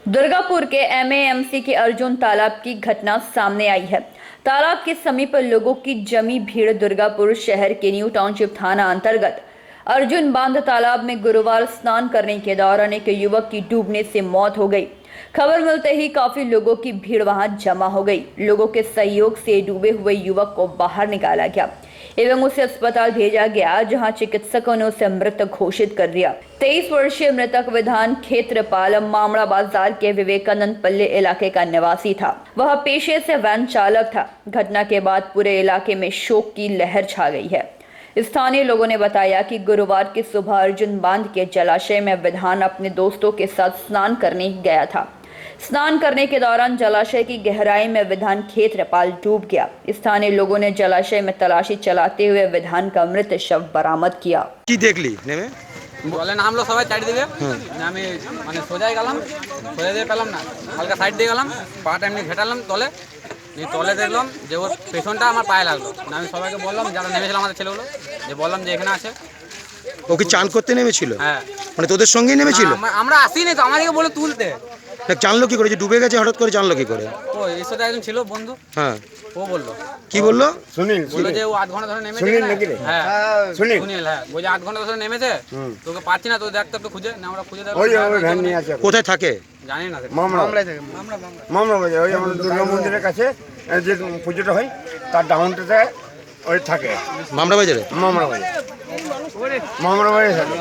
दुर्गापुर के एमएएमसी के अर्जुन तालाब की घटना सामने आई है। तालाब के समीप लोगों की जमी भीड़ दुर्गापुर शहर के न्यू टाउनशिप थाना अंतर्गत अर्जुन बांध तालाब में गुरुवार स्नान करने के दौरान एक युवक की डूबने से मौत हो गई। खबर मिलते ही काफी लोगों की भीड़ वहां जमा हो गई। लोगों के सहयोग से डूबे हुए युवक को बाहर निकाला गया एवं उसे अस्पताल भेजा गया, जहां चिकित्सकों ने उसे मृत घोषित कर दिया। 23 वर्षीय मृतक विधान क्षेत्रपाल मामड़ा बाजार के विवेकानंद पल्ले इलाके का निवासी था। वह पेशे से वैन चालक था। घटना के बाद पूरे इलाके में शोक की लहर छा गई है। स्थानीय लोगों ने बताया कि गुरुवार की सुबह अर्जुन बांध के जलाशय में विधान अपने दोस्तों के साथ स्नान करने गया था। स्नान करने के दौरान जलाशय की गहराई में विधान क्षेत्रपाल डूब गया। स्थानीय लोगों ने जलाशय में तलाशी चलाते हुए विधान का मृत शव बरामद किया। কি দেখলি নেমে বলে নামলো সবাই চারিদিকে। আমি মানে সোজাই গেলাম, সোজা দিয়ে পেলাম না, হালকা সাইড দিয়ে গেলাম, পাটা এমনি ঘেটালাম তলে, নিয়ে তলে দেখলাম যে ওর পেছনটা আমার পায়ে লাগলো। আমি সবাইকে বললাম, যারা নেমেছিল আমাদের ছেলেগুলো, যে বললাম যে এখানে আছে। ও কি চান করতে নেমেছিল? হ্যাঁ, মানে তোদের সঙ্গেই নেমেছিল? আমরা আসিনি তো, আমাদেরকে বলে তুলতে। না, জানলো কি করে যে ডুবে গেছে? হঠাৎ করে জানলো কি করে? ও এর সাথে একজন ছিল বন্ধু, হ্যাঁ, ও বললো। কি বললো? বললো যে ও 8 ঘন্টা ধরে নেমেছে। হ্যাঁ সুনীল, হ্যাঁ বলছে 8 ঘন্টা ধরে নেমেছে, তোকে পাচ্ছি না, তো দেখতে একটু খুঁজে না। আমরা খুঁজে দেখলাম। কোথায় থাকে? জানি না, মামলা বাজার ওই আমাদের দুর্গা মন্দিরের কাছে যে পুজোটা হয় তার ডাউনটাতে ওই থাকে মামরা বাজারে? মামলা বাজার থাকে।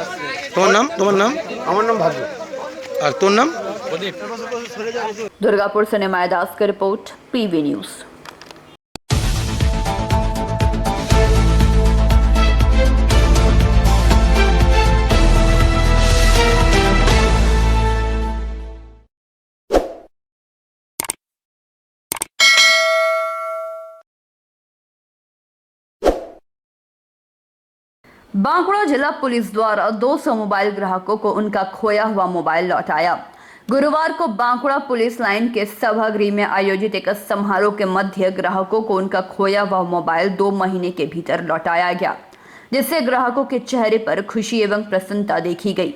তোমার নাম? তোমার নাম? আমার নাম ভাবু। আর তোর নাম? প্রদীপ। दुर्गापुर से निमाय दास की रिपोर्ट, पीवी न्यूज। बांकुड़ा जिला पुलिस द्वारा 200 मोबाइल ग्राहकों को उनका खोया हुआ मोबाइल लौटाया। गुरुवार को बांकुड़ा पुलिस लाइन के सभागृह में आयोजित एक समारोह के मध्य ग्राहकों को उनका खोया हुआ मोबाइल 2 महीने के भीतर लौटाया गया, जिससे ग्राहकों के चेहरे पर खुशी एवं प्रसन्नता देखी गई।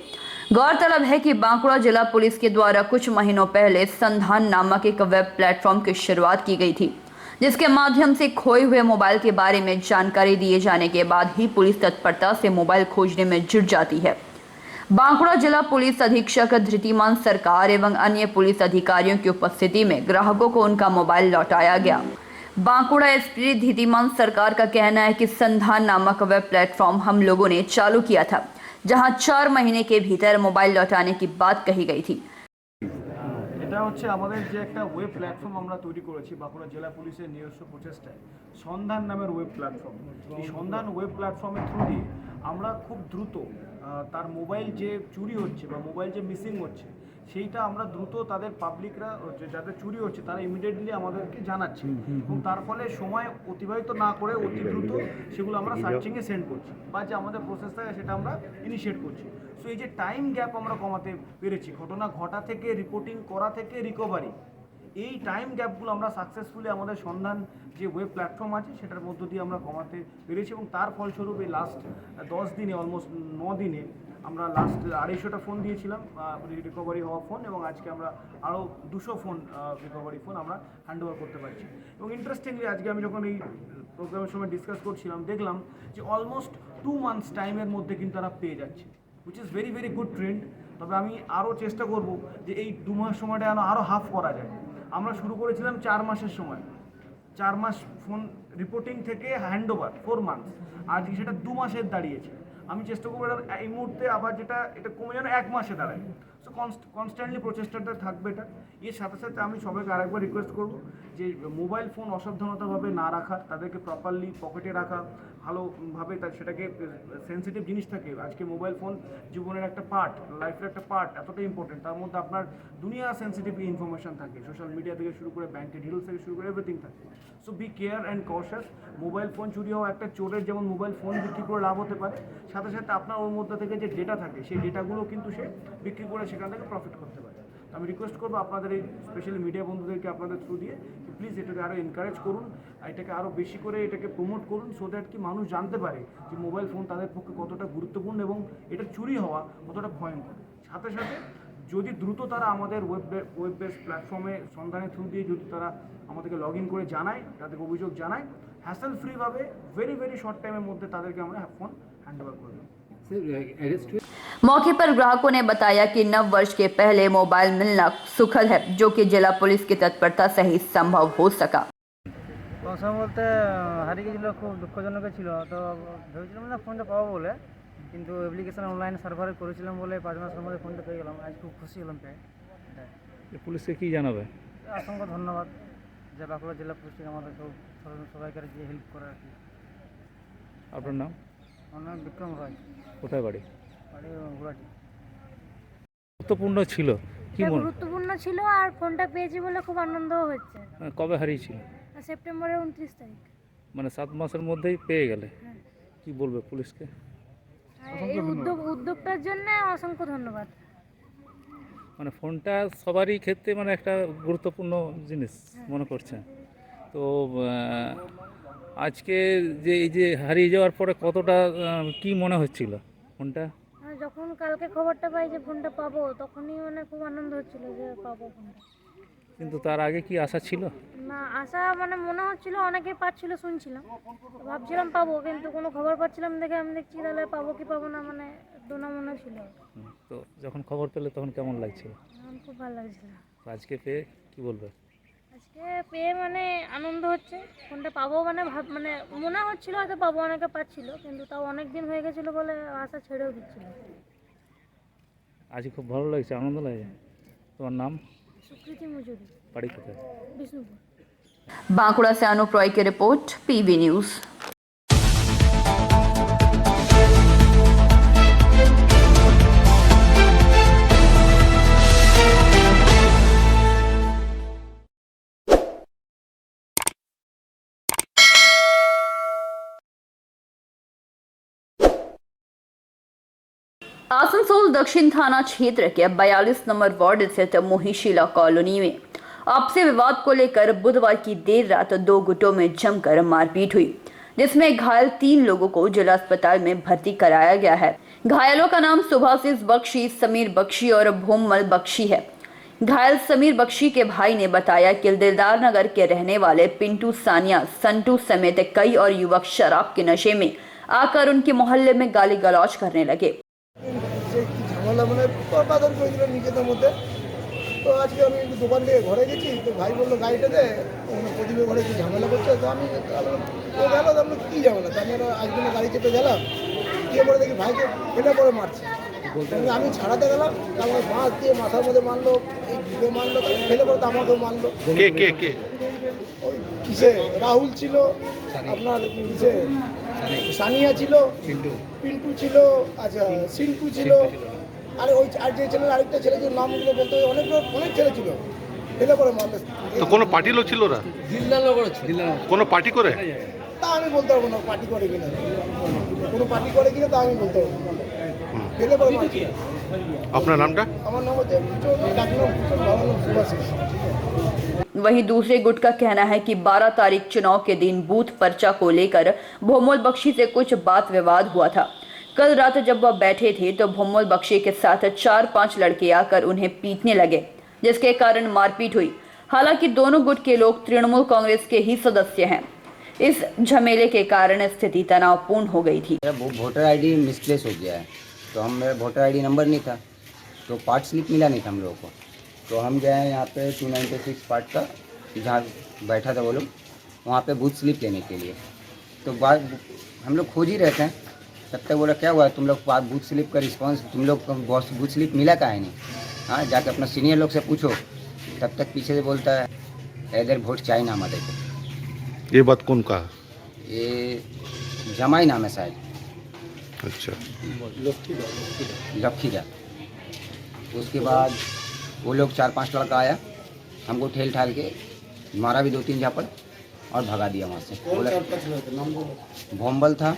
गौरतलब है कि बांकुड़ा जिला पुलिस के द्वारा कुछ महीनों पहले संधान नामक एक वेब प्लेटफॉर्म की शुरुआत की गई थी, जिसके माध्यम से खोए हुए मोबाइल के बारे में जानकारी दिए जाने के बाद ही पुलिस तत्परता से मोबाइल खोजने में जुट जाती है। बांकुड़ा जिला पुलिस अधीक्षक धृतिमान सरकार एवं अन्य पुलिस अधिकारियों की उपस्थिति में ग्राहकों को उनका मोबाइल लौटाया गया। बांकुड़ा एसपी धृतिमान सरकार का कहना है कि संधान नामक वेब प्लेटफॉर्म हम लोगों ने चालू किया था, जहां 4 महीने के भीतर मोबाइल लौटाने की बात कही गई थी। এটা হচ্ছে আমাদের যে একটা ওয়েব প্ল্যাটফর্ম আমরা তৈরি করেছি বাঁকুড়া জেলা পুলিশের নিজস্ব প্রচেষ্টায়, সন্ধান নামের ওয়েব প্ল্যাটফর্ম। এই সন্ধান ওয়েব প্ল্যাটফর্মের থ্রু দিয়ে আমরা খুব দ্রুত তার মোবাইল যে চুরি হচ্ছে বা মোবাইল যে মিসিং হচ্ছে সেইটা আমরা দ্রুত তাদের পাবলিকরা যাদের চুরি হচ্ছে তারা ইমিডিয়েটলি আমাদেরকে জানাচ্ছে, এবং তার ফলে সময় অতিবাহিত না করে অতি দ্রুত সেগুলো আমরা সার্চিংয়ে সেন্ড করছি বা যে আমাদের প্রসেস থাকে সেটা আমরা ইনিশিয়েট করছি। সো এই যে টাইম গ্যাপ আমরা কমাতে পেরেছি, ঘটনা ঘটা থেকে রিপোর্টিং করা থেকে রিকভারি, এই টাইম গ্যাপগুলো আমরা সাকসেসফুলি আমাদের সন্ধান যে ওয়েব প্ল্যাটফর্ম আছে সেটার মধ্য দিয়ে আমরা কমাতে পেরেছি, এবং তার ফলস্বরূপ এই লাস্ট 10 দিনে অলমোস্ট 9 দিনে আমরা লাস্ট 250টা ফোন দিয়েছিলাম রিকভারি হওয়া ফোন, এবং আজকে আমরা আরও 200 ফোন রিকভারি ফোন আমরা হ্যান্ড ওভার করতে পারছি। এবং ইন্টারেস্টিংলি আজকে আমি যখন এই প্রোগ্রামের সময় ডিসকাস করছিলাম দেখলাম যে অলমোস্ট 2 মান্থস টাইমের মধ্যে কিন্তু তারা পেয়ে যাচ্ছে, which is very very good trend. তবে আমি আরও চেষ্টা করব যে এই 2 মাস সময়টা যেন আরও হাফ করা যায়। আমরা শুরু করেছিলাম 4 মাসের সময়, 4 মাস ফোন রিপোর্টিং থেকে হ্যান্ড ওভার 4 মান্থস, আজ সেটা 2 মাসের দাঁড়িয়েছে। আমি চেষ্টা করবো এই মুহূর্তে আবার এটা কমে যেন 1 মাসে দাঁড়ায়। সো কনস্ট্যান্টলি প্রচেষ্টাটা থাকবে এটা। এর সাথে সাথে আমি সবাইকে আরেকবার রিকোয়েস্ট করব যে মোবাইল ফোন অসাবধানতাভাবে না রাখা, তাদেরকে প্রপারলি পকেটে রাখা, ভালোভাবে সেটাকে সেন্সিটিভ জিনিস থাকে। আজকে মোবাইল ফোন জীবনের একটা পার্ট, লাইফের একটা পার্ট, এতটা ইম্পর্টেন্ট। তার মধ্যে আপনার দুনিয়া সেন্সিটিভ ইনফরমেশন থাকে, সোশ্যাল মিডিয়া থেকে শুরু করে ব্যাংকের ডিটেলস থেকে শুরু করে এভরিথিং থাকে। So be care and cautious. Mobile phone চুরি হওয়া একটা চোরের যেমন মোবাইল ফোন বিক্রি করে লাভ হতে পারে, সাথে সাথে আপনার ওর মধ্যে থেকে যে ডেটা থাকে সেই ডেটাগুলো কিন্তু সে বিক্রি করে সেখান থেকে প্রফিট করতে পারে। আমি রিকোয়েস্ট করবো আপনাদের এই স্পেশালি মিডিয়া বন্ধুদেরকে আপনাদের থ্রু দিয়ে প্লিজ এটাকে আরও এনকারেজ করুন, এটাকে আরও বেশি করে এটাকে প্রমোট করুন, সো দ্যাট কি মানুষ জানতে পারে যে মোবাইল ফোন তাদের পক্ষে কতটা গুরুত্বপূর্ণ এবং এটা চুরি হওয়া কতটা ভয়ঙ্কর। সাথে সাথে যদি দ্রুত তারা আমাদের ওয়েব বেস প্ল্যাটফর্মে সন্ধানের থ্রু দিয়ে যদি তারা আমাদেরকে লগ ইন করে জানায়, তাদেরকে অভিযোগ জানায়, হ্যাসেল ফ্রিভাবে ভেরি শর্ট টাইমের মধ্যে তাদেরকে আমরা ফোন হ্যান্ড ওভার করে দেবো। मौके पर ग्राहकों ने बताया कि नव वर्ष के पहले मोबाइल मिलना सुखद है, जो कि जिला पुलिस की तत्परता से ही संभव हो सका। প্রথম বলতে হারিয়ে গেছিল, খুব দুঃখজনক ছিল। তো ভেবেছিলাম না ফোনটা পাবো বলে, কিন্তু অ্যাপ্লিকেশন অনলাইন সার্ভারে করেছিলাম বলে 5 মাসের মধ্যে ফোনটা পেয়ে গেলাম। আজ খুব খুশি হলাম পেয়ে। পুলিশকে কি জানাবে? অসংখ্য ধন্যবাদ যে বাঁকুড়া জেলা পুলিশকে আমাদের সবাইকার যে হেল্প করে আর কি। আপনার নাম? আমার নাম বিক্রম রায়, কোথায় বাড়ি? বাড়ি গুয়াহাটি। গুরুত্বপূর্ণ ছিল কি এটা মনে? গুরুত্বপূর্ণ ছিল আর ফোনটা পেয়েছি বলে খুব আনন্দ হচ্ছে। কবে হারিয়েছিল? সেপ্টেম্বরের 29 তারিখ। মানে 7 মাসের মধ্যেই পেয়ে গেলে। হ্যাঁ। কি বলবে পুলিশকে? এই উদ্যোগটার জন্য অসংখ্য ধন্যবাদ। মানে ফোনটা সবারই ক্ষেত্রে মানে একটা গুরুত্বপূর্ণ জিনিস মনে করছে। তো আজকে যে এই যে হারিয়ে যাওয়ার পরে কতটা কি মনে হচ্ছিল ফোনটা? আর যখন কালকে খবরটা পাই যে ফোনটা পাবো, তখনই মানে খুব আনন্দ হচ্ছিল যে পাবো ফোনটা। কিন্তু তার আগে কি আশা ছিল? না, আশা মানে মনে হচ্ছিল অনেকে পাচ্ছিল, শুনছিলাম, ভাবছিলাম পাবো, কিন্তু কোনো খবর পাচ্ছিলাম দেখে আমি দেখছি তাহলে পাবো কি পাবো না, মানে দোনা মনে ছিল। তো যখন খবর পেলে তখন কেমন লাগছিল? আমার খুব ভালো লাগছিল। তো আজকে পেয়ে কি বলবে? আজকে পেয়ে মানে আনন্দ হচ্ছে, ফোনটা পাবো মানে মানে মনে হচ্ছিল হয়তো পাবো, অনেকে পাচ্ছিল, কিন্তু তাও অনেক দিন হয়ে গেছিলো বলে আশা ছেড়েও দিচ্ছিল। আজ খুব ভালো লাগছে, আনন্দ লাগে। তোমার নাম? সুকৃতি মজুরি, বাড়ি কোথায়? বিষ্ণুপুর। बांकुड़ा से अनूप रॉय की रिपोर्ट, पीवी न्यूज। आसनसोल दक्षिण थाना क्षेत्र के 42 नंबर वार्ड स्थित मोहिशीला कॉलोनी में आपसी विवाद को लेकर बुधवार की देर रात 2 गुटों में जमकर मारपीट हुई, जिसमें घायल 3 लोगों को जिला अस्पताल में भर्ती कराया गया है। घायलों का नाम सुभाषिस बख्शी, समीर बख्शी और भोमल बख्शी है। घायल समीर बख्शी के भाई ने बताया कि दिलदार नगर के रहने वाले पिंटू सानिया, संटू समेत कई और युवक शराब के नशे में आकर उनके मोहल्ले में गाली गलौज करने लगे। ঝামেলা মানে বাদন করে দিল নিজেদের মধ্যে। তো আজকে আমি দোকান থেকে ঘরে গেছি, তো ভাই বললো গাড়িটা দে, ওখানে প্রদীপের ঘরে কি ঝামেলা করছে। তো আমি ও গেল, তো আমি কী ঝামেলা, তো আমি আজকে গাড়ি চেপে গেলাম, গিয়ে পরে দেখি ভাইকে ফেলে পরে মারছে। আমি ছাড়াতে গেলাম, তারপরে বাঁশ দিয়ে মাথার মধ্যে মারলো, এই ঘুরে মারলো, তারপরে ফেলে পরে তো আমাকেও মারলো। কে কে কে? ওই কিসে রাহুল ছিল, আপনার কিসে সানিয়া ছিল, পিন্টু ছিল, আচ্ছা সিন্টু ছিল, আর ওই আর যে ছেলের আরেকটা ছেলে যে নামগুলো বলতে অনেক ছেলে ছিল, ফেলে পরে মারলো। তো কোনো পার্টি লোক ছিল ওরা? কোনো পার্টি করে? তা আমি বলতে পারবো না পার্টি করে কিনা, কোনো পার্টি করে কিনা তা আমি বলতে পারবো না। ফেলে পরে মারছে। আপনার নামটা? আমার নাম হচ্ছে सुभाषिस। वहीं दूसरे गुट का कहना है कि 12 तारीख चुनाव के दिन बूथ पर्चा को लेकर भोमल बख्शी से कुछ बात विवाद हुआ था। कल रात जब वह बैठे थे तो भोमल बख्शी के साथ 4-5 लड़के आकर उन्हें पीटने लगे, जिसके कारण मारपीट हुई। हालांकि दोनों गुट के लोग तृणमूल कांग्रेस के ही सदस्य हैं। इस झमेले के कारण स्थिति तनावपूर्ण हो गई थी। वोटर आईडी मिसप्लेस हो गया है, तो हम मेरा वोटर आईडी नंबर नहीं था, तो पार्ट स्लिप मिला नहीं था हम लोगों को। तो हम गए यहाँ पे 296 पार्ट का, जहाँ बैठा था वो लोग, वहाँ पे बूथ स्लिप लेने के लिए। तो बाद हम लोग खोज ही रहते हैं, तब तक बोला क्या हुआ तुम लोग बूथ स्लिप का रिस्पांस, तुम लोग को बूथ स्लिप मिला का है नहीं? हाँ, जाके अपना सीनियर लोग से पूछो। तब तक पीछे से बोलता है इधर वोट चाहिए ना हमारे को। ये बात कौन कहा? ये जमाई नाम है शायद, अच्छा। लखी जा। उसके बाद वो लोग 4-5 लड़का आया, हमको ठेल ठाल के मारा भी 2-3 झापड़ और भगा दिया वहाँ से। बोला भोम्बल था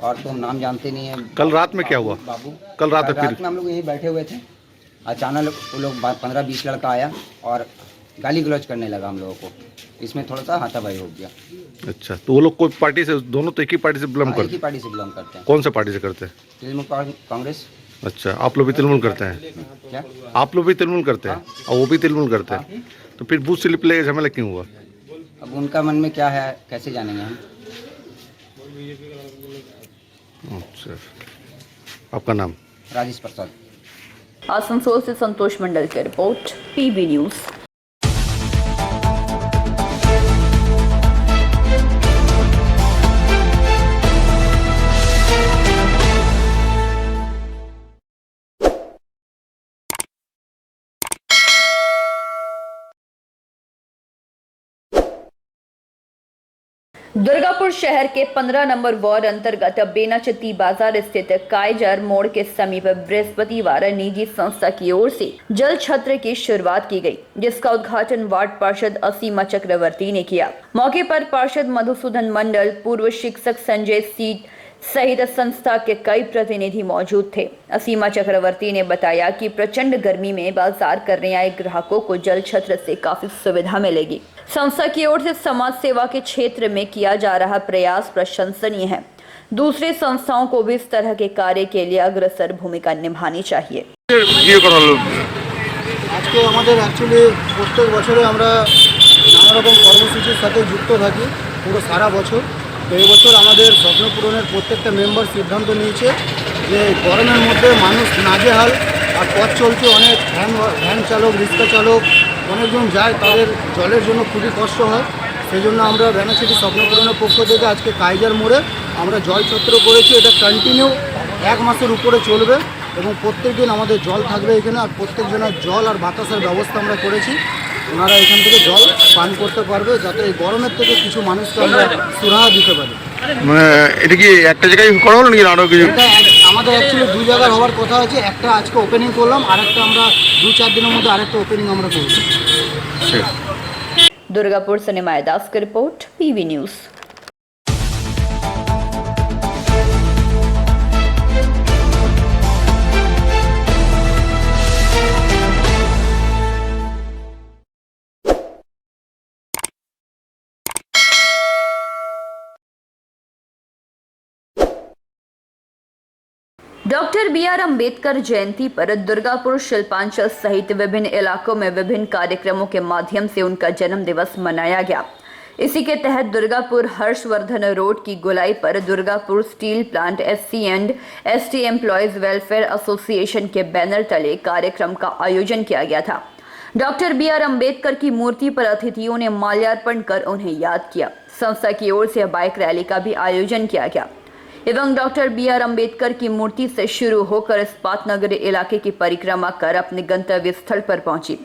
और तो हम नाम जानते नहीं है। कल रात में क्या हुआ? बाबू कल रात में में हम लोग यहीं बैठे हुए थे, अचानक वो लोग 15-20 लड़का आया और गाली गलौज करने लगा हम लोगों को। इसमें थोड़ा सा हाथापाई हो गया। अच्छा, तो वो लोग कोई पार्टी से, दोनों तो एक ही पार्टी से बिलोंग एक ही करते? पार्टी से बिलोंग करते हैं। कौन सा पार्टी से करते हैं? तृणमूल कांग्रेस। अच्छा, आप लोग भी तृणमूल करते हैं? क्या? आप लोग भी तृणमूल करते हैं और वो भी तृणमूल करते हैं, तो फिर बूथ स्लिप लेके झमेला क्यों हुआ? अब उनका मन में क्या है कैसे जानेंगे हम। अच्छा, आपका नाम? राजेश प्रसाद। आसनसोल से संतोष मंडल की रिपोर्ट, पीबी न्यूज। दुर्गापुर शहर के 15 नंबर वार्ड अंतर्गत बेनाचट्टी बाजार स्थित कायजर मोड़ के समीप बृहस्पतिवार निजी संस्था की ओर से जल छत्र की शुरुआत की गई, जिसका उद्घाटन वार्ड पार्षद असीमा चक्रवर्ती ने किया। मौके पर पार्षद मधुसूदन मंडल, पूर्व शिक्षक संजय सीट सहित संस्था के कई प्रतिनिधि मौजूद थे। असीमा चक्रवर्ती ने बताया कि प्रचंड गर्मी में बाजार करने आए ग्राहकों को जल छत्र से काफी सुविधा मिलेगी। संस्था की ओर से समाज सेवा के क्षेत्र में किया जा रहा प्रयास प्रशंसनीय है। दूसरी संस्थाओं को भी इस तरह के कार्य के लिए अग्रसर भूमिका निभानी चाहिए। আজকে আমাদের অ্যাকচুয়ালি প্রত্যেক বছরে আমরা নানা রকম কর্মসূচির সাথে যুক্ত থাকি পুরো সারা বছর। তো এই বছর আমাদের স্বপ্ন পূরণের প্রত্যেকটা মেম্বার সিদ্ধান্ত নিয়েছে যে গরমের মধ্যে মানুষ নাজেহাল, আর পথ চলছে অনেক ভ্যান চালক, রিক্সা চালক অনেকজন যায়, তাদের জলের জন্য খুবই কষ্ট হয়। সেই জন্য আমরা বেনাচিটি স্বপ্ন পূরণের পক্ষ থেকে আজকে কাইজার মোড়ে আমরা জল ছত্র করেছি। এটা কন্টিনিউ 1 মাসের উপরে চলবে এবং প্রত্যেক দিন আমাদের জল থাকবে এখানে, আর প্রত্যেকজনের জল আর বাতাসের ব্যবস্থা আমরা করেছি। ওনারা এখান থেকে জল পান করতে পারবে, যাতে এই গরমের থেকে কিছু মানুষকে আমরা সুরাহা দিতে পারি। মানে এটা কি একটা জায়গায় করা হলো নাকি আরো কিছু? এটা আমাদের অ্যাকচুয়ালি 2 জায়গায় হওয়ার কথা আছে। একটা আজকে ওপেনিং করলাম, আরেকটা আমরা 2-4 দিনের মধ্যে আরেকটা ওপেনিং আমরা করব। दुर्गापुर से निमाय दास की रिपोर्ट, PV news. Doctor B R. Ambedkar Jayanti पर दुर्गापुर, शिल्पांचल सहित विभिन्न इलाकों में विभिन्न कार्यक्रमों के माध्यम से उनका जन्म दिवस मनाया गया। इसी के तहत दुर्गापुर हर्षवर्धन रोड की गोलाई पर Durgapur steel plant SC and ST employees welfare association के बैनर तले कार्यक्रम का आयोजन किया गया था। Doctor B R. अम्बेडकर की मूर्ति पर अतिथियों ने माल्यार्पण कर उन्हें याद किया। संस्था की ओर से बाइक रैली का भी आयोजन किया गया एवं डॉक्टर बी.आर. अम्बेडकर की मूर्ति से शुरू होकर इस्पात नगर इलाके की परिक्रमा कर अपने गंतव्य स्थल पर पहुंची।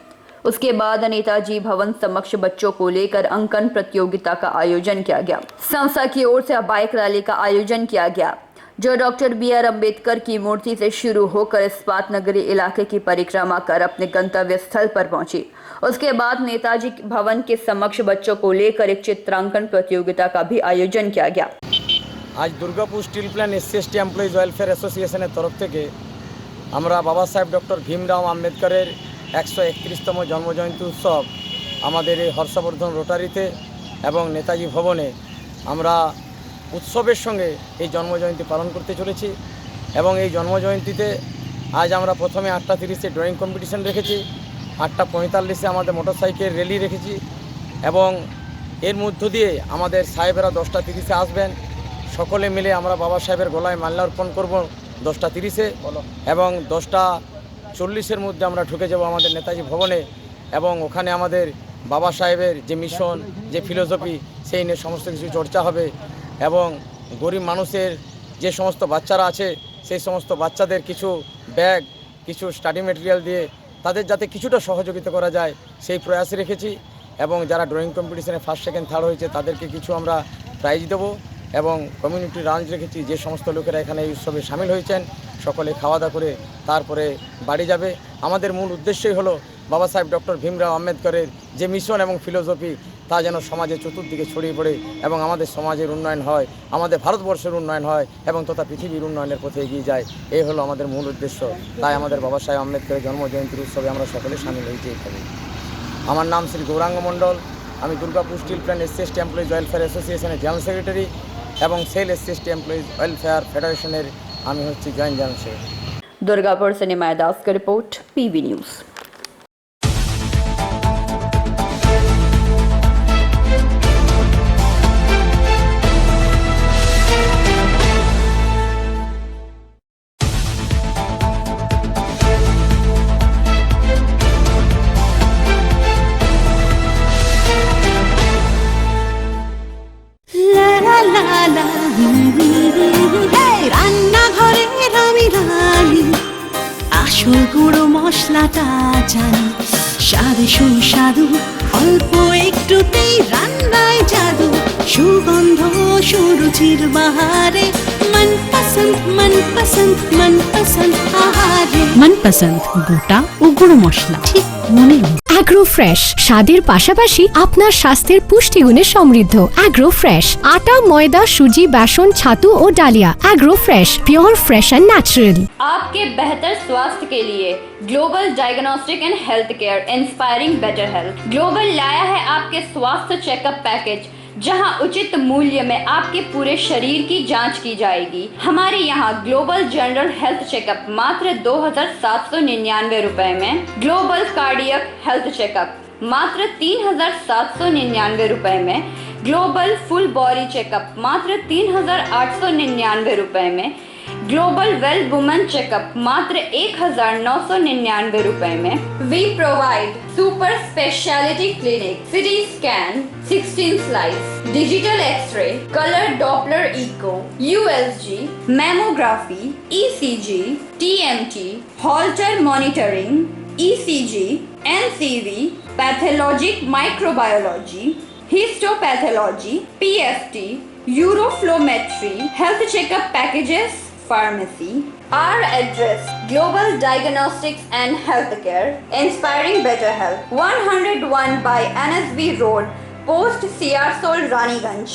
उसके बाद नेताजी भवन समक्ष बच्चों को लेकर अंकन प्रतियोगिता का आयोजन किया गया। संस्था की ओर से बाइक रैली का आयोजन किया गया, जो डॉक्टर बी.आर. अम्बेडकर की मूर्ति से शुरू होकर इस्पात नगरी इलाके की परिक्रमा कर अपने गंतव्य स्थल पर पहुंची। उसके बाद नेताजी भवन के समक्ष बच्चों को लेकर एक चित्रांकन प्रतियोगिता का भी आयोजन किया गया। आज Durgapur steel plant SC employees welfare एसोसिएशনের तरफ থেকে আমরা বাবা সাহেব ডক্টর ভীমরাও আম্বেদকরের 131তম জন্মজয়ন্তী উৎসব আমাদের এই হর্ষবর্ধন রোটারিতে এবং নেতাজি ভবনে আমরা উৎসবের সঙ্গে এই জন্মজয়ন্তী পালন করতে চলেছি। এবং এই জন্মজয়ন্তীতে আজ আমরা প্রথমে 8:30-এ ড্রয়িং কম্পিটিশন রেখেছি, 8:45-এ আমাদের মোটরসাইকেল র্যালি রেখেছি এবং এর মধ্য দিয়ে আমাদের সাহেবেরা 10:30-এ আসবেন। সকলে মিলে আমরা বাবা সাহেবের গলায় মাল্যার্পণ করব 10:30-এ এবং 10:40-এর মধ্যে আমরা ঢুকে যাব আমাদের নেতাজি ভবনে এবং ওখানে আমাদের বাবা সাহেবের যে মিশন, যে ফিলোসফি, সেই নিয়ে সমস্ত কিছু চর্চা হবে এবং গরিব মানুষের যে সমস্ত বাচ্চারা আছে সেই সমস্ত বাচ্চাদের কিছু ব্যাগ, কিছু স্টাডি মেটেরিয়াল দিয়ে তাদের যাতে কিছুটা সহযোগিতা করা যায় সেই প্রয়াস রেখেছি এবং যারা ড্রয়িং কম্পিটিশনে ফার্স্ট, সেকেন্ড, থার্ড হয়েছে তাদেরকে কিছু আমরা প্রাইজ দেবো এবং কমিউনিটি লাঞ্চ রেখেছি। যে সমস্ত লোকেরা এখানে এই উৎসবে সামিল হয়েছেন সকলে খাওয়া দাওয়া করে তারপরে বাড়ি যাবে। আমাদের মূল উদ্দেশ্যই হলো বাবা সাহেব ডক্টর ভীমরাও আম্বেদকরের যে মিশন এবং ফিলোসফি তা যেন সমাজের চতুর্দিকে ছড়িয়ে পড়ে এবং আমাদের সমাজের উন্নয়ন হয়, আমাদের ভারতবর্ষের উন্নয়ন হয় এবং তথা পৃথিবীর উন্নয়নের পথে এগিয়ে যায়। এই হলো আমাদের মূল উদ্দেশ্য। তাই আমাদের বাবা সাহেব আম্বেদকরের জন্মজয়ন্তীর উৎসবে আমরা সকলে সামিল হয়েছি এখানে। আমার নাম শ্রী গৌরাঙ্গ মণ্ডল, আমি Durgapur steel plant SC employees welfare অ্যাসোসিয়েশনের জেনারেল সেক্রেটারি এবং সেল SC এমপ্লয়িজ ওয়েলফেয়ার ফেডারেশনের আমি হচ্ছি জয়েন্ট জেনারেল সেক্রেটারি। दुर्गापुर से निमाय दास की रिपोर्ट, पीवी न्यूज। রান্নাঘরের আমি রানী, আসল গুঁড়ো মশলাটা জানি, স্বাদে সুস্বাদু অল্প একটুতেই রান্নায় জাদু, সুগন্ধ সুরুচির বাহারে মনপসন্দ আহারে। মনপসন্দ গোটা ও গুঁড়ো মশলা ঠিক মনের মতো। অ্যাগ্রো ফ্রেশ স্বাদের পাশাপাশি আপনার স্বাস্থ্যের পুষ্টিগুণে সমৃদ্ধ। অ্যাগ্রো ফ্রেশ আটা, ময়দা, সুজি, বেসন, ছাতু ও ডালিয়া। Agro fresh pure fresh and natural. आपके बेहतर स्वास्थ्य के लिए global diagnostic and health care inspiring better health. Global लाया है आपके स्वास्थ्य चेकअप पैकेज, जहां उचित मूल्य में आपके पूरे शरीर की जांच की जाएगी। हमारे यहाँ ग्लोबल जनरल हेल्थ चेकअप मात्र 2,799 रुपए में, ग्लोबल कार्डियक हेल्थ चेकअप मात्र 3,799 रुपए में, ग्लोबल फुल बॉडी चेकअप मात्र 3,899 रुपए में, ग्लोबल वेल वुमेन चेकअप मात्र 1,999 रुपए में। We provide super speciality clinic, CT scan, 16 slice, digital x-ray, colour Doppler echo, USG, mammography, ECG, TMT, Holter monitoring, ECG, NCV, pathologic microbiology, histopathology, PFT, uroflowmetry, health checkup packages, pharmacy. Our address: Global Diagnostics and Healthcare, inspiring better health. 101 by NSB Road, Post Siarsol, Raniganj,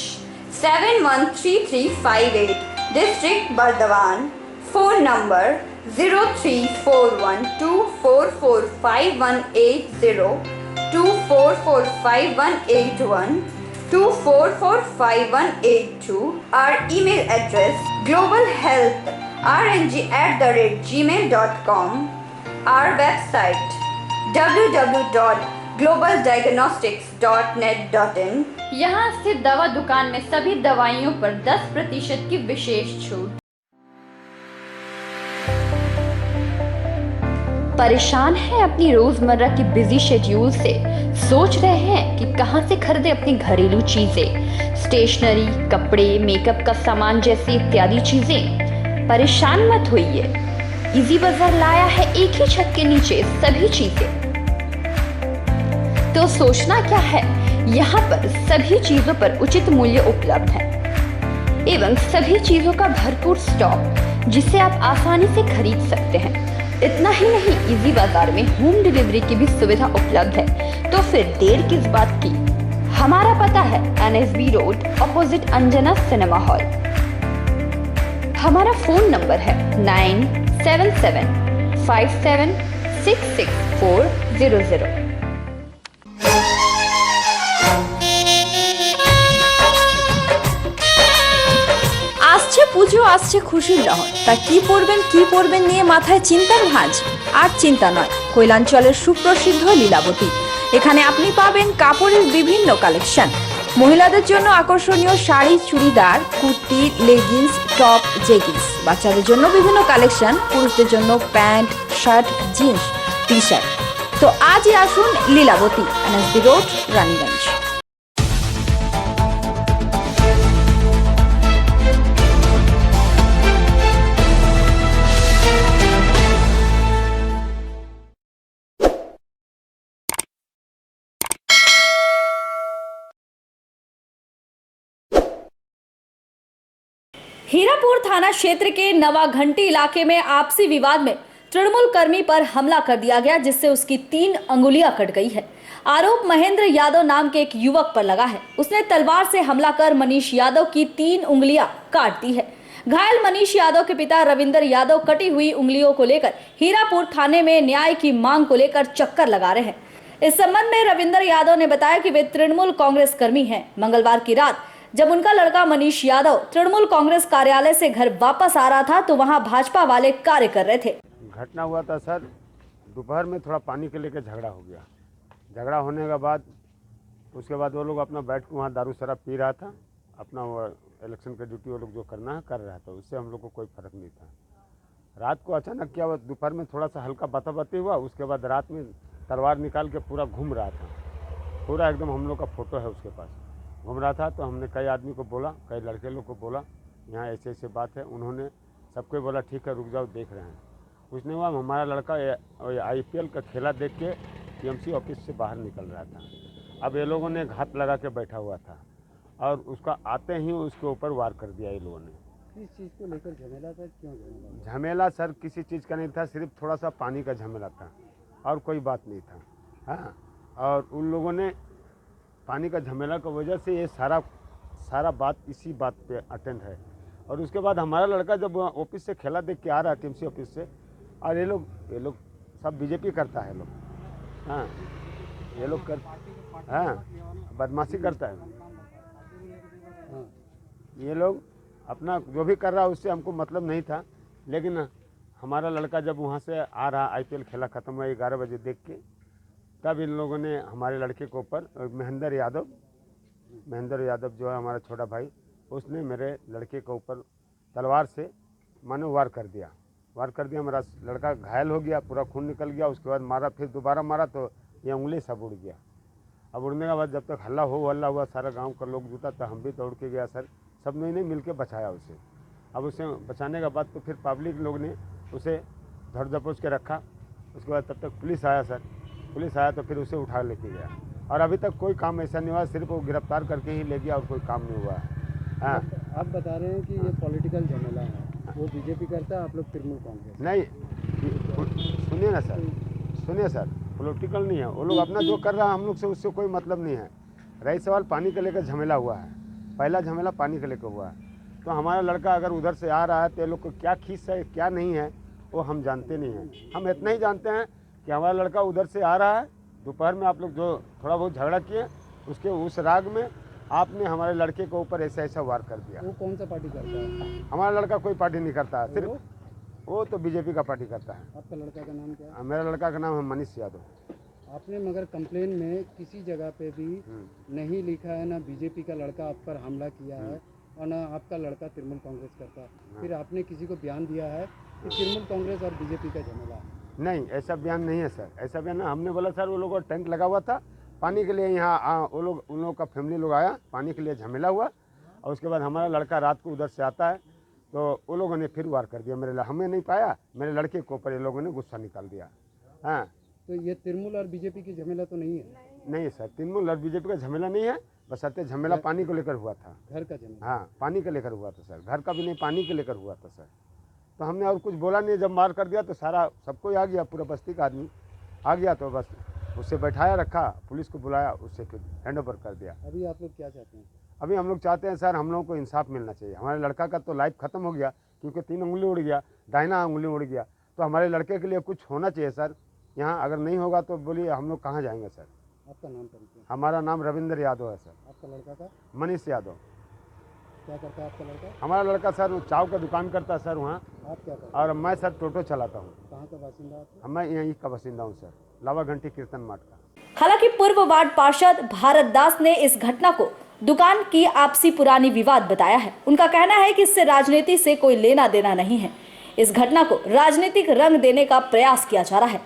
713358, District Bardhaman. Phone number 0341244580, 244581, 244582. Our email address: globalhealthrng@gmail.com. Our website: www.globaldiagnostics.net.in. यहाँ स्थित दवा दुकान में सभी दवाइयों पर 10% की विशेष छूट। परेशान हैं अपनी रोजमर्रा की बिजी शेड्यूल से? सोच रहे हैं कि कहां से खरीदें अपनी घरेलू चीजें, स्टेशनरी, कपड़े, मेकअप का सामान जैसी इत्यादि चीजें? परेशान मत होइए, इजी बाजार लाया है एक ही छत के नीचे सभी चीजें। तो सोचना क्या है, यहाँ पर सभी चीजों पर उचित मूल्य उपलब्ध है एवं सभी चीजों का भरपूर स्टॉक, जिसे आप आसानी से खरीद सकते हैं। इतना ही नहीं, इजी बाजार में होम डिलीवरी की भी सुविधा उपलब्ध है। तो फिर देर किस बात की? हमारा पता है NSB road, opposite Anjana cinema hall. हमारा फोन नंबर है 9775766400। আসছে পুজো, আসছে খুশির লহর, তা কি পরবেন নিয়ে মাথায় চিন্তার ভাঁজ। আর চিন্তা নয়, কৈলাঞ্চলের সুপ্রসিদ্ধ লীলাবতী। এখানে আপনি পাবেন কাপড়ের বিভিন্ন কালেকশন, মহিলাদের জন্য আকর্ষণীয় sari, churidar, kurti, leggings, top, jeggings, বাচ্চাদের জন্য বিভিন্ন কালেকশন, পুরুষদের জন্য pant, shirt, jeans, T shirt. তো আজই আসুন লীলাবতী, NSB রোড, রানীগঞ্জ। हीरापुर थाना क्षेत्र के नवाघंटी इलाके में आपसी विवाद में तृणमूल कर्मी पर हमला कर दिया गया, जिससे उसकी 3 अंगुलियां कट गई है। आरोप महेंद्र यादव नाम के एक युवक पर लगा है। उसने तलवार से हमला कर मनीष यादव की 3 उंगलियां काट दी है। घायल मनीष यादव के पिता रविंदर यादव कटी हुई उंगलियों को लेकर हीरापुर थाने में न्याय की मांग को लेकर चक्कर लगा रहे हैं। इस संबंध में रविंदर यादव ने बताया कि वे तृणमूल कांग्रेस कर्मी हैं। मंगलवार की रात जब उनका लड़का मनीष यादव तृणमूल कांग्रेस कार्यालय से घर वापस आ रहा था, तो वहां भाजपा वाले कार्य कर रहे थे। घटना हुआ था सर, दोपहर में थोड़ा पानी के लेके झगड़ा हो गया। झगड़ा होने के बाद उसके बाद वो लोग अपना बैठ के वहाँ दारू शराब पी रहा था, अपना वो इलेक्शन का ड्यूटी वो लोग जो करना है कर रहा था, उससे हम लोग को कोई फ़र्क नहीं था। रात को अचानक क्या हुआ, दोपहर में थोड़ा सा हल्का बाताबाती हुआ, उसके बाद रात में तलवार निकाल के पूरा घूम रहा था, पूरा एकदम हम लोग का फ़ोटो है उसके पास, घूम रहा था। तो हमने कई आदमी को बोला, कई लड़के लोग को बोला यहाँ ऐसे ऐसे बात है, उन्होंने सबको बोला ठीक है रुक जाओ देख रहे हैं। कुछ नहीं हुआ, हमारा लड़का IPL का खेला देख के TMC ऑफिस से बाहर निकल रहा था। अब ये लोगों ने घात लगा के बैठा हुआ था और उसका आते ही उसके ऊपर वार कर दिया ये लोगों ने। किस चीज़ को लेकर झमेला था, क्यों झमेला? झमेला सर किसी चीज़ का नहीं था, सिर्फ थोड़ा सा पानी का झमेला था और कोई बात नहीं था। हाँ, और उन लोगों ने पानी का झमेला की वजह से ये सारा बात इसी बात पे अटेंड है। और उसके बाद हमारा लड़का जब ऑफिस से खेला देख के आ रहा है TMC ऑफिस से, और ये लोग सब BJP करता है लोग। हाँ, ये लोग कर हाँ बदमाशी करता है। हाँ, ये लोग अपना जो भी कर रहा है उससे हमको मतलब नहीं था, लेकिन हमारा लड़का जब वहाँ से आ रहा, IPL खेला ख़त्म हुआ 11 बजे देख के, तब इन लोगों ने हमारे लड़के के ऊपर महेंद्र यादव जो है हमारा छोटा भाई, उसने मेरे लड़के के ऊपर तलवार से मानो वार कर दिया। मेरा लड़का घायल हो गया, पूरा खून निकल गया। उसके बाद मारा, फिर दोबारा मारा तो ये उंगली सब उड़ गया। अब उड़ने के बाद जब तक हल्ला हुआ, सारा गांव का लोग जुटा, तो हम भी दौड़ के गया सर, सब लोगों ने मिल के बचाया उसे। अब उसे बचाने के बाद तो फिर पब्लिक लोग ने उसे धड़ दबोच के रखा। उसके बाद तब तक पुलिस आया सर, पुलिस आया तो फिर उसे उठा लेके गया। और अभी तक कोई काम ऐसा नहीं हुआ, सिर्फ वो गिरफ्तार करके ही ले गया और कोई काम नहीं हुआ है। हाँ, आप बता रहे हैं कि ये पॉलिटिकल झमेला है, वो BJP करता है, आप लोग तृणमूल कांग्रेस? नहीं, सुनिए सर, पॉलिटिकल नहीं है। वो लोग अपना जो कर रहा है हम लोग से उससे कोई मतलब नहीं है। रही सवाल पानी को लेकर झमेला हुआ है, पहला झमेला पानी को लेकर हुआ है। तो हमारा लड़का अगर उधर से आ रहा है तो ये लोग को क्या खींच है क्या नहीं है वो हम जानते नहीं हैं। हम इतना ही जानते हैं कि हमारा लड़का उधर से आ रहा है, दोपहर में आप लोग जो थोड़ा बहुत झगड़ा किए, उसके उस राग में आपने हमारे लड़के के ऊपर ऐसा वार कर दिया। वो कौन सा पार्टी करता है? हमारा लड़का कोई पार्टी नहीं करता है, सिर्फ वो तो BJP का पार्टी करता है। आपका लड़का का नाम क्या है? मेरा लड़का का नाम है मनीष यादव। आपने मगर कंप्लेन में किसी जगह पे भी नहीं लिखा है ना BJP का लड़का आप पर हमला किया है और ना आपका लड़का तृणमूल कांग्रेस करता है। फिर आपने किसी को बयान दिया है कि तृणमूल कांग्रेस और BJP का झमेला है? नहीं, ऐसा बयान नहीं है सर, ऐसा बयान हमने बोला सर वो लोगों का टेंट लगा हुआ था पानी के लिए, यहाँ उन लोगों का फैमिली लोग आया, पानी के लिए झमेला हुआ। और उसके बाद हमारा लड़का रात को उधर से आता है तो वो लोगों ने फिर वार कर दिया। हमें नहीं पाया, मेरे लड़के के ऊपर ये लोगों ने गुस्सा निकाल दिया। हाँ, तो ये तृणमूल और BJP की झमेला तो नहीं है? नहीं सर, तृणमूल और BJP का झमेला नहीं है, बस सत्य झमेला पानी को लेकर हुआ था। घर का झमेला? हाँ, पानी को लेकर हुआ था सर, घर का भी नहीं, पानी को लेकर हुआ था सर। तो हमने और कुछ बोला नहीं, जब मार कर दिया तो सारा सबको आ गया, पूरा बस्ती का आदमी आ गया, तो बस उससे बैठाया रखा, पुलिस को बुलाया, उससे फिर हैंड ओवर कर दिया। अभी आप लोग क्या चाहते हैं? अभी हम लोग चाहते हैं सर, हम लोगों को इंसाफ मिलना चाहिए। हमारे लड़का का तो लाइफ खत्म हो गया क्योंकि 3 उंगली उड़ गया, दाहिना उंगली उड़ गया, तो हमारे लड़के के लिए कुछ होना चाहिए सर। यहाँ अगर नहीं होगा तो बोलिए हम लोग कहाँ जाएंगे सर। आपका नाम परिचय? हमारा नाम रविंद्र यादव है सर। आपका लड़का का? मनीष यादव। क्या करता है आपका लड़का? हमारा लड़का सर चाव का दुकान करता है सर वहाँ। आप क्या करते हैं? और मैं सर टोटो चलाता हूँ। कहाँ का बासिंदा आप? मैं यहीं का बासिंदा हूँ सर, लावा घंटी कीर्तन मार्ट का। हालांकि पूर्व वार्ड पार्षद भारत दास ने इस घटना को दुकान की आपसी पुरानी विवाद बताया है। उनका कहना है कि इससे राजनीति से कोई लेना देना नहीं है, इस घटना को राजनीतिक रंग देने का प्रयास किया जा रहा है।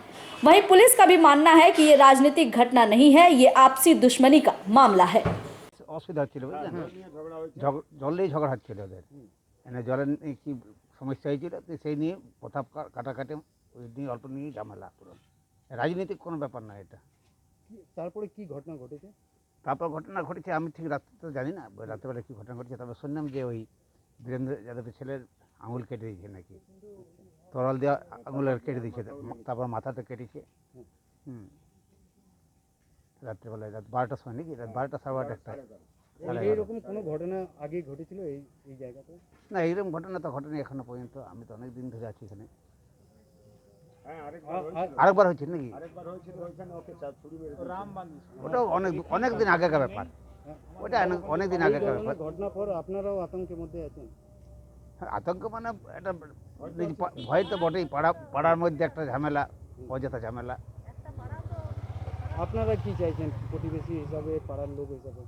वहीं पुलिस का भी मानना है कि ये राजनीतिक घटना नहीं है, ये आपसी दुश्मनी का मामला है। অসুবিধা হচ্ছিল বুঝলেন, জলেই ঝগড়া হচ্ছিল ওদের, মানে জলের কি সমস্যা হয়েছিল, তো সেই নিয়ে কথা কাটাকাটি, ওই নিয়ে অল্প নিয়ে ঝামেলা, পুরো রাজনৈতিক কোনো ব্যাপার না এটা। তারপরে কি ঘটনা ঘটেছে? তারপর ঘটনা ঘটেছে আমি ঠিক রাত্রে তো জানি না, রাত্রেবেলা কী ঘটনা ঘটেছে, তবে শুনলাম যে ওই বীরেন্দ্র যাদবের ছেলের আঙুল কেটে দিয়েছে নাকি, তরল দেওয়া আঙুল কেটে দিয়েছে, তারপর মাথাটা কেটেছে। রাত্রেবেলায় রাত 12টার সময় নাকি, রাত 12টা সাড়ে 12টা একটা। এইরকম কোনো ঘটনা আগে ঘটেছিল এই জায়গাতে? না, এইরকম ঘটনা তো ঘটেনি এখনো পর্যন্ত, আমি তো অনেক দিন ধরে আছি এখানে। আরেকবার হয়েছিল নাকি? ওটা অনেক দিন আগেকার ব্যাপার, ওটা অনেক দিন আগেকার ব্যাপার। ঘটনার পর আপনারাও আতঙ্কের মধ্যে আছেন? আতঙ্ক মানে একটা ভয় তো বটেই, পাড়ার মধ্যে একটা ঝামেলা, অযথা ঝামেলা। আপনারা কি চাইছেন প্রতিবেশী হিসাবে, পাড়ার লোক হিসাবে?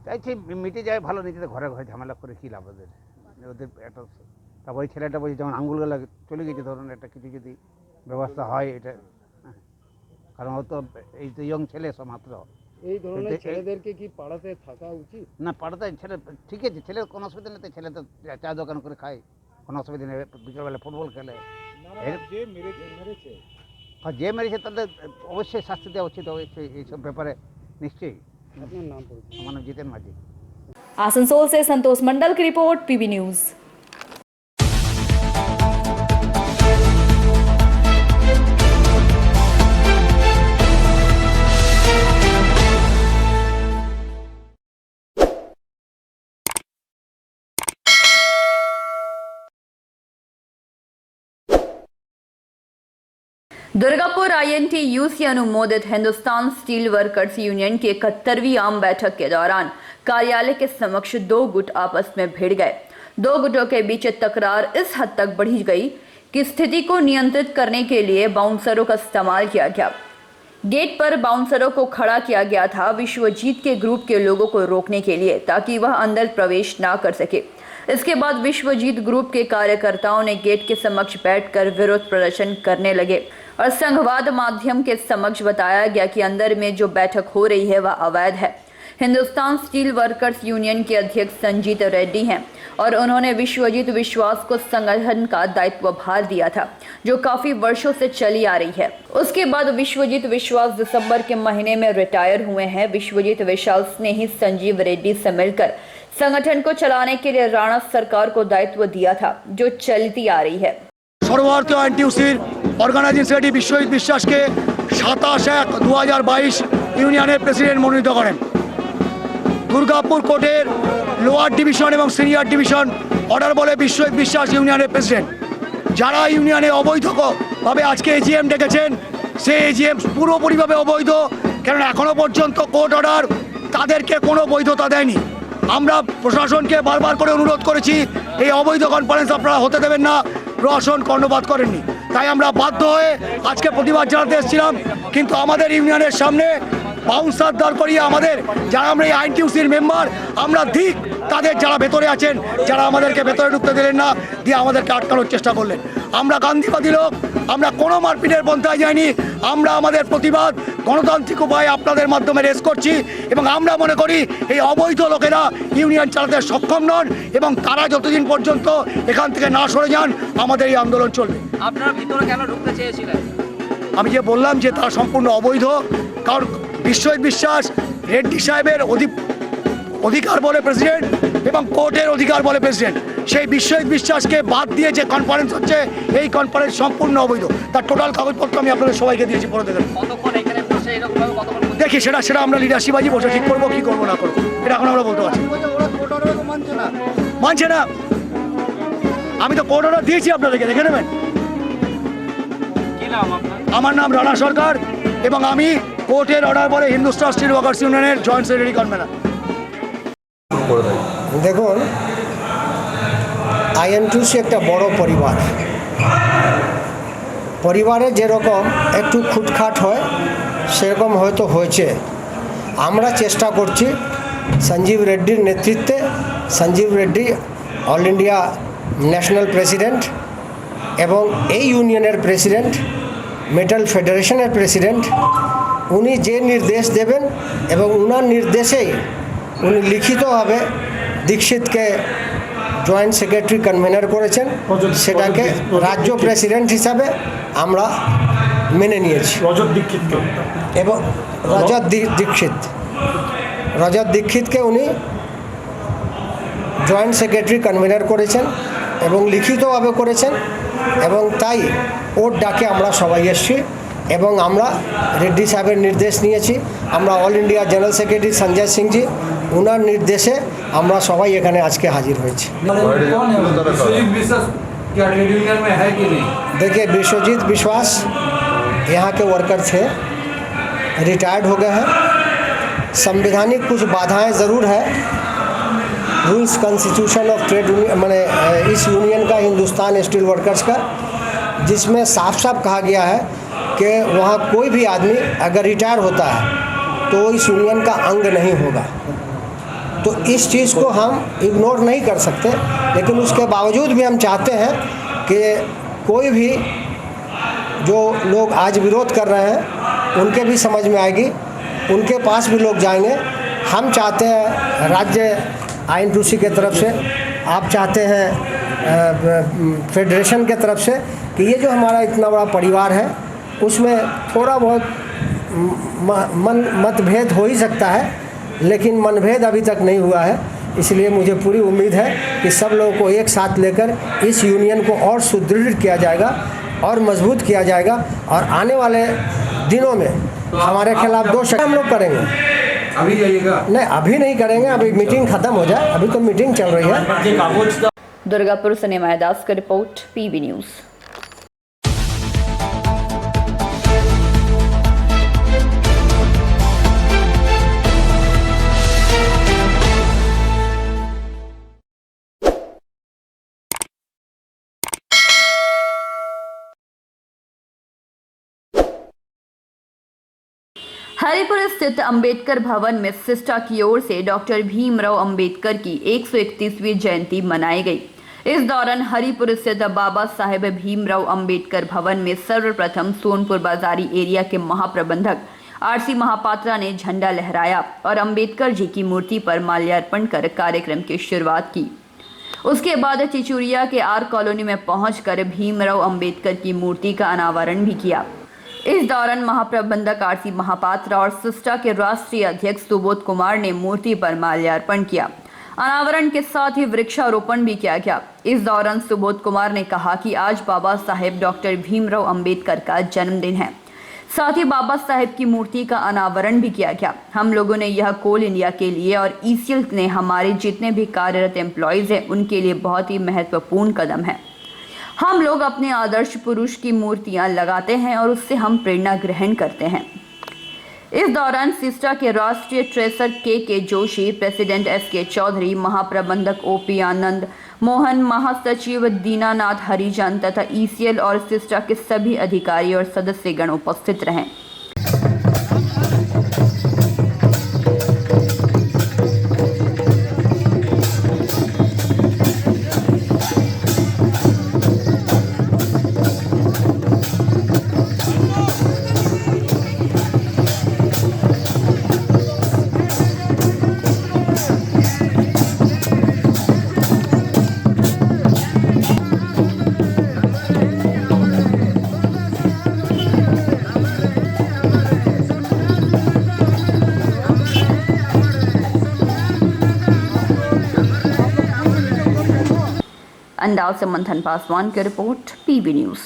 চাইছি মিটে যায় ভালো, নিজেদের ঘরে ঘরে ঝামেলা করে কী লাভ ওদের, ওদের একটা। তারপর ওই ছেলেটা বলছে যখন আঙ্গুলগুলো চলে গেছে, ধরুন একটা কিছু যদি ব্যবস্থা হয় এটা, কারণ ও তো এই তো ইয়ং ছেলে সব মাত্র। এই ধরনের ছেলেদেরকে কি পাড়াতে থাকা উচিত? না, পাড়াতে ছেলে ঠিক আছে, ছেলের কোনো অসুবিধা নেই, ছেলে তো চা দোকান করে খায়, কোনো অসুবিধা নেই, বিকেলবেলা ফুটবল খেলে। আর যে মেরেছে তাদের অবশ্যই শাস্তি দেওয়া উচিত, অবশ্যই এইসব ব্যাপারে নিশ্চয়ই। আপনার নাম পরিচয়? আমার নাম জিতেন মাঝি। आसनसोल से संतोष मंडल की report, PB news. Durgapur INTU से अनुमोदित हिंदुस्तान स्टील वर्कर्स यूनियन की 71वीं आम बैठक के दौरान कार्यालय के समक्ष दो गुट आपस में भिड़ गए। दो गुटों के बीच तकरार इस हद तक बढ़ी गई कि स्थिति को नियंत्रित करने के लिए बाउंसरों का इस्तेमाल किया गया। गेट पर बाउंसरों को खड़ा किया गया था विश्वजीत के ग्रुप के लोगों को रोकने के लिए, ताकि वह अंदर प्रवेश ना कर सके। इसके बाद विश्वजीत ग्रुप के कार्यकर्ताओं ने गेट के समक्ष बैठकर विरोध प्रदर्शन करने लगे और संघवाद माध्यम के समक्ष बताया गया कि अंदर में जो बैठक हो रही है वह अवैध है। हिंदुस्तान स्टील वर्कर्स यूनियन के अध्यक्ष संजीत रेड्डी हैं और उन्होंने विश्वजीत विश्वास को संगठन का दायित्व भार दिया था, जो काफी वर्षों से चली आ रही है। उसके बाद विश्वजीत विश्वास दिसंबर के महीने में रिटायर हुए हैं। विश्वजीत विश्वास ने ही संजीव रेड्डी से मिलकर संगठन को चलाने के लिए राणा सरकार को दायित्व दिया था, जो चलती आ रही है। সর্বভারতীয় আইএনটিইউসির অর্গানাইজিং সেক্রেটারি বিশ্বজিৎ বিশ্বাসকে 27/1/2022 ইউনিয়নের প্রেসিডেন্ট মনোনীত করেন। দুর্গাপুর কোর্টের লোয়ার ডিভিশন এবং সিনিয়র ডিভিশন অর্ডার বলে বিশ্বজিৎ বিশ্বাস ইউনিয়নের প্রেসিডেন্ট। যারা ইউনিয়নে অবৈধভাবে আজকে এজিএম ডেকেছেন, সেই এজিএম পুরোপুরিভাবে অবৈধ, কারণ এখনও পর্যন্ত কোর্ট অর্ডার তাদেরকে কোনো বৈধতা দেয়নি। আমরা প্রশাসনকে বারবার করে অনুরোধ করেছি এই অবৈধ কনফারেন্স আপনারা হতে দেবেন না, প্রশাসন কর্ণপাত করেননি। তাই আমরা বাধ্য হয়ে আজকে প্রতিবাদ জানাতে এসেছিলাম, কিন্তু আমাদের ইউনিয়নের সামনে বাউন্সার দাঁড় করিয়ে আমাদের যারা আমরা এই আইএনটিইউসির মেম্বার, আমরা ঠিক তাদের যারা ভেতরে আছেন, যারা আমাদেরকে ভেতরে ঢুকতে দিলেন না, দিয়ে আমাদেরকে আটকানোর চেষ্টা করলেন। আমরা গান্ধীবাদী লোক, আমরা কোনো মারপিটের পন্থায় যাইনি। আমরা আমাদের প্রতিবাদ গণতান্ত্রিক উপায়ে আপনাদের মাধ্যমে রেস করছি এবং আমরা মনে করি এই অবৈধ লোকেরা ইউনিয়ন চালাতে সক্ষম নন এবং তারা যতদিন পর্যন্ত এখান থেকে না সরে যান আমাদের এই আন্দোলন চলবে। আপনারা ভিতরে কেন ঢুকতে চেয়েছিলেন? আমি যে বললাম যে তারা সম্পূর্ণ অবৈধ, কারণ বিশ্বজিৎ বিশ্বাস রেড্ডি সাহেবের অধিকার বলে প্রেসিডেন্ট এবং কোর্টের অধিকার বলে প্রেসিডেন্ট। সেই বিশ্বজিৎ বিশ্বাসকে বাদ দিয়ে যে কনফারেন্স হচ্ছে, এই কনফারেন্স সম্পূর্ণ অবৈধ। তার টোটাল কাগজপত্র আমি আপনাদের সবাইকে দিয়েছি, পরে দেখেন। দেখি সেটা আমরা লিডারশিপ বসে ঠিক করবো, কি করবো না করবো, এটা এখন আমরা বলতে পারছি। মানছে না, আমি তো কোর্ট অর্ডার দিয়েছি, আপনাদেরকে দেখে নেবেন। আমার নাম রানা সরকার এবং আমি কোর্টের অর্ডার বলে হিন্দুস্তান স্টিল ওয়ার্কার্স ইউনিয়নের জয়েন্ট সেক্রেটারি কনভেনার। দেখুন, আইএনটিইউসি একটা বড় পরিবার। পরিবারে যেরকম একটু খুটখাট হয় সেরকম হয়তো হয়েছে। আমরা চেষ্টা করছি সঞ্জীব রেড্ডির নেতৃত্বে, Sanjeev Reddy all India national president এবং এই ইউনিয়নের প্রেসিডেন্ট, মেটাল ফেডারেশনের প্রেসিডেন্ট, উনি যে নির্দেশ দেবেন এবং উনার নির্দেশেই উনি লিখিতভাবে দীক্ষিতকে জয়েন্ট সেক্রেটারি কনভেনার করেছেন। সেটাকে রাজ্য প্রেসিডেন্ট হিসাবে আমরা মেনে নিয়েছি। এবং রজত দীক্ষিতকে উনি জয়েন্ট সেক্রেটারি কনভেনার করেছেন এবং লিখিতভাবে করেছেন এবং তাই ওর ডাকে আমরা সবাই এসেছি এবং আমরা রেড্ডি সাহেবের নির্দেশ নিয়েছি। আমরা all India general secretary Sanjay Singhji, उनर निर्देशे আমরা সবাই এখানে আজকে হাজির হয়েছি। देखिए, विश्वजीत विश्वास यहाँ के वर्कर थे, रिटायर्ड हो गए हैं। संवैधानिक कुछ बाधाएं ज़रूर है, rules constitution of trade union मैंने इस यूनियन का, हिंदुस्तान स्टील वर्कर्स का, जिसमें साफ साफ कहा गया है कि वहाँ कोई भी आदमी अगर रिटायर होता है तो इस यूनियन का अंग नहीं होगा। तो इस चीज़ को हम इग्नोर नहीं कर सकते, लेकिन उसके बावजूद भी हम चाहते हैं कि कोई भी जो लोग आज विरोध कर रहे हैं उनके भी समझ में आएगी, उनके पास भी लोग जाएंगे। हम चाहते हैं राज्य INTUC के तरफ से, आप चाहते हैं फेडरेशन के तरफ से कि ये जो हमारा इतना बड़ा परिवार है उसमें थोड़ा बहुत मतभेद हो ही सकता है, लेकिन मनभेद अभी तक नहीं हुआ है। इसलिए मुझे पूरी उम्मीद है कि सब लोगों को एक साथ लेकर इस यूनियन को और सुदृढ़ किया जाएगा और मजबूत किया जाएगा, और आने वाले दिनों में हमारे खिलाफ 2 शक हम लोग करेंगे। अभी जाइएगा? नहीं, अभी नहीं करेंगे, अभी मीटिंग खत्म हो जाए, अभी तो मीटिंग चल रही है। दुर्गापुर से निमाय दास का रिपोर्ट, PB न्यूज़। हरिपुर स्थित अंबेडकर भवन में सिस्टा की ओर से डॉक्टर भीमराव अंबेडकर की 131वीं जयंती मनाई गई। इस दौरान हरिपुर स्थित बाबा साहेब भीमराव अंबेडकर भवन में सर्वप्रथम सोनपुर बाजारी एरिया के महाप्रबंधक RC महापात्रा ने झंडा लहराया और अंबेडकर जी की मूर्ति पर माल्यार्पण कर कार्यक्रम की शुरुआत की। उसके बाद चिचुरिया के R कॉलोनी में पहुंचकर भीमराव अंबेडकर की मूर्ति का अनावरण भी किया। इस दौरान महाप्रबंधक RC महापात्रा और सिस्टा के राष्ट्रीय अध्यक्ष सुबोध कुमार ने मूर्ति पर माल्यार्पण किया। अनावरण के साथ ही वृक्षारोपण भी किया गया। इस दौरान सुबोध कुमार ने कहा कि आज बाबा साहेब डॉक्टर भीमराव अंबेडकर का जन्मदिन है। साथ ही बाबा साहेब की मूर्ति का अनावरण भी किया गया। हम लोगों ने यह कोल इंडिया के लिए और ECL ने हमारे जितने भी कार्यरत एम्प्लॉयज़ हैं उनके लिए बहुत ही महत्वपूर्ण कदम है। हम लोग अपने आदर्श पुरुष की मूर्तियां लगाते हैं और उससे हम प्रेरणा ग्रहण करते हैं। इस दौरान सिस्टा के राष्ट्रीय ट्रेजरर के जोशी, प्रेसिडेंट SK चौधरी, महाप्रबंधक OP आनंद मोहन, महासचिव दीनानाथ हरिजन तथा ECL और सिस्टा के सभी अधिकारी और सदस्यगण उपस्थित रहे। अंदाज से मंथन पासवान की रिपोर्ट, PB न्यूज़।